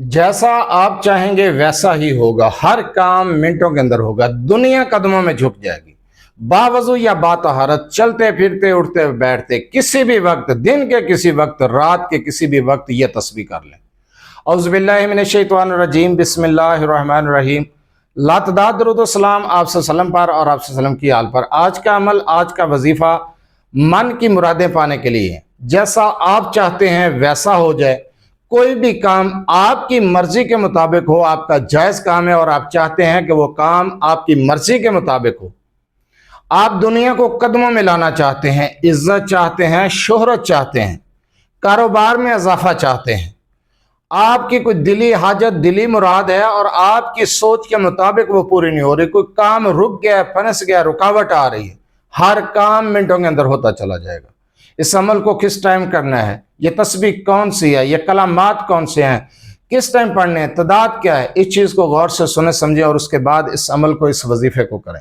जैसा आप चाहेंगे वैसा ही होगा। हर काम मिनटों के अंदर होगा। दुनिया कदमों में झुक जाएगी। बावजू या बातहारत, चलते फिरते उठते बैठते, किसी भी वक्त, दिन के किसी वक्त, रात के किसी भी वक्त ये तस्बीह कर लें। औज़ुबिल्लाहि मिनश्शैतानिर्रजीम, बिस्मिल्लाहिर्रहमानिर्रहीम। लातदाद दरूद सलाम आप सल्लम पर और आप सल्लम की आल पर। आज का अमल, आज का वजीफा मन की मुरादें पाने के लिए है। जैसा आप चाहते हैं वैसा हो जाए। कोई भी काम आपकी मर्जी के मुताबिक हो, आपका जायज़ काम है और आप चाहते हैं कि वो काम आपकी मर्जी के मुताबिक हो। आप दुनिया को कदमों में लाना चाहते हैं, इज्जत चाहते हैं, शोहरत चाहते हैं, कारोबार में इजाफा चाहते हैं, आपकी कोई दिली हाजत, दिली मुराद है और आपकी सोच के मुताबिक वो पूरी नहीं हो रही, कोई काम रुक गया, फंस गया, रुकावट आ रही है, हर काम मिनटों के अंदर होता चला जाएगा। इस अमल को किस टाइम करना है, ये तस्बीह कौन सी है, ये कलामात कौन से हैं, किस टाइम पढ़ने हैं, तदाद क्या है, इस चीज़ को गौर से सुने समझें और उसके बाद इस अमल को, इस वजीफे को करें।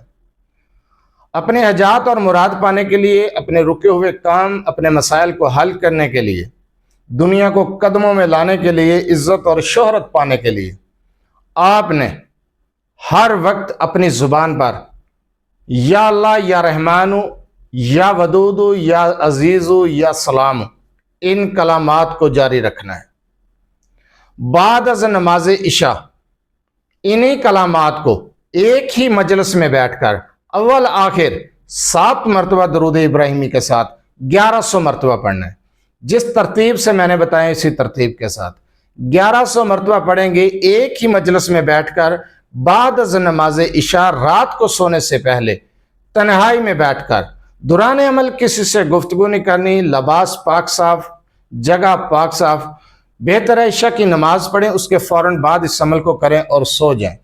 अपने हजात और मुराद पाने के लिए, अपने रुके हुए काम, अपने मसाइल को हल करने के लिए, दुनिया को कदमों में लाने के लिए, इज्जत और शोहरत पाने के लिए आपने हर वक्त अपनी ज़ुबान पर या अल्लाह, या रहमानु, या वदूदु, या अजीज़ु, या सलाम, इन कलामात को जारी रखना है। बाद अज़ नमाज इशा इन्हीं कलामात को एक ही मजलिस में बैठकर अव्वल आखिर 7 मरतबा दरूद इब्राहिमी के साथ 1100 मरतबा पढ़ना है। जिस तरतीब से मैंने बताया इसी तरतीब के साथ 1100 मरतबा पढ़ेंगे एक ही मजलिस में बैठकर। बाद अज़ नमाज इशा रात को सोने से पहले तन्हाई में बैठकर दुराने अमल किसी से गुफ्तगू नहीं करनी, लिबास पाक साफ, जगह पाक साफ, बेहतर है इशा की नमाज पढ़ें, उसके फौरन बाद इस अमल को करें और सो जाएं।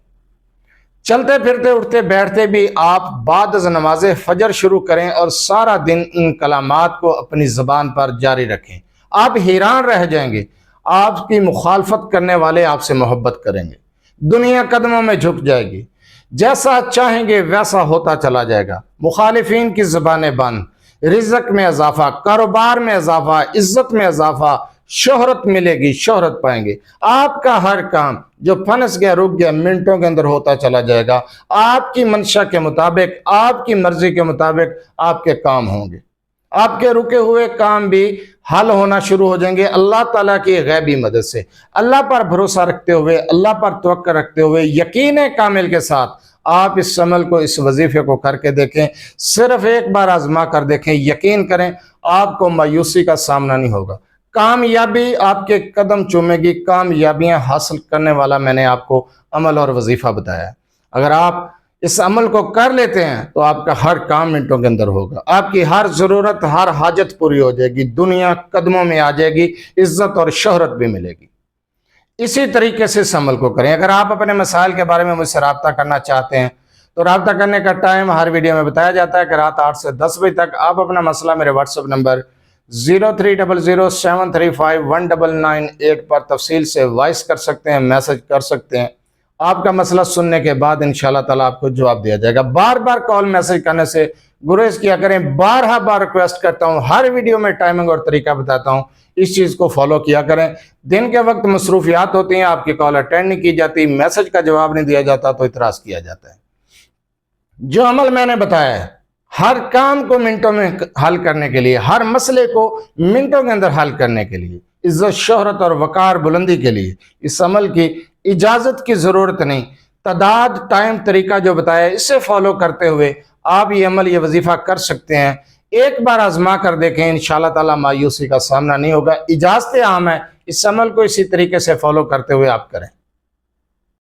चलते फिरते उठते बैठते भी आप बाद अज़ नमाज फजर शुरू करें और सारा दिन इन कलामात को अपनी ज़बान पर जारी रखें। आप हैरान रह जाएंगे, आपकी मुखालफत करने वाले आपसे मोहब्बत करेंगे, दुनिया कदमों में झुक जाएगी। जैसा चाहेंगे वैसा होता चला जाएगा। मुखालिफिन की ज़बानें बंद, रिज़्क़ में इजाफा, कारोबार में इजाफा, इज्जत में इजाफा, शोहरत मिलेगी, शोहरत पाएंगे। आपका हर काम जो फंस गया, रुक गया, मिनटों के अंदर होता चला जाएगा। आपकी मंशा के मुताबिक, आपकी मर्जी के मुताबिक आपके काम होंगे। आपके रुके हुए काम भी हल होना शुरू हो जाएंगे अल्लाह ताला की गैबी मदद से। अल्लाह पर भरोसा रखते हुए, अल्लाह पर तवक्कुल रखते हुए, यकीन कामिल के साथ आप इस अमल को, इस वजीफे को करके देखें। सिर्फ एक बार आजमा कर देखें, यकीन करें आपको मायूसी का सामना नहीं होगा। कामयाबी आपके कदम चूमेगी। कामयाबियां हासिल करने वाला मैंने आपको अमल और वजीफा बताया। अगर आप इस अमल को कर लेते हैं तो आपका हर काम मिनटों के अंदर होगा। आपकी हर ज़रूरत, हर हाजत पूरी हो जाएगी, दुनिया कदमों में आ जाएगी, इज्जत और शोहरत भी मिलेगी। इसी तरीके से इस अमल को करें। अगर आप अपने मसाइल के बारे में मुझसे रब्ता करना चाहते हैं तो रब्ता करने का टाइम हर वीडियो में बताया जाता है कि रात 8 से 10 बजे तक आप अपना मसला मेरे व्हाट्सएप नंबर 0300735199 पर तफसील से वॉइस कर सकते हैं, मैसेज कर सकते हैं। आपका मसला सुनने के बाद इंशाअल्लाह ताला आपको जवाब दिया जाएगा। बार बार कॉल मैसेज करने से गुरेज किया करें। बार रिक्वेस्ट करता हूं, हर वीडियो में टाइमिंग और तरीका बताता हूं, इस चीज़ को फॉलो किया करें। दिन के वक्त मसरूफियात होती हैं, आपकी कॉल अटेंड नहीं की जाती, मैसेज का जवाब नहीं दिया जाता तो इतराज़ किया जाता है। जो अमल मैंने बताया है, हर काम को मिनटों में हल करने के लिए, हर मसले को मिनटों के अंदर हल करने के लिए, इज्जत, शोहरत और वकार बुलंदी के लिए इस अमल की इजाज़त की ज़रूरत नहीं। तदाद, टाइम, तरीका जो बताया, इसे फॉलो करते हुए आप ये अमल, ये वजीफ़ा कर सकते हैं। एक बार आजमा कर देखें, इंशाअल्लाह ताला मायूसी का सामना नहीं होगा। इजाज़त आम है, इस अमल को इसी तरीके से फॉलो करते हुए आप करें।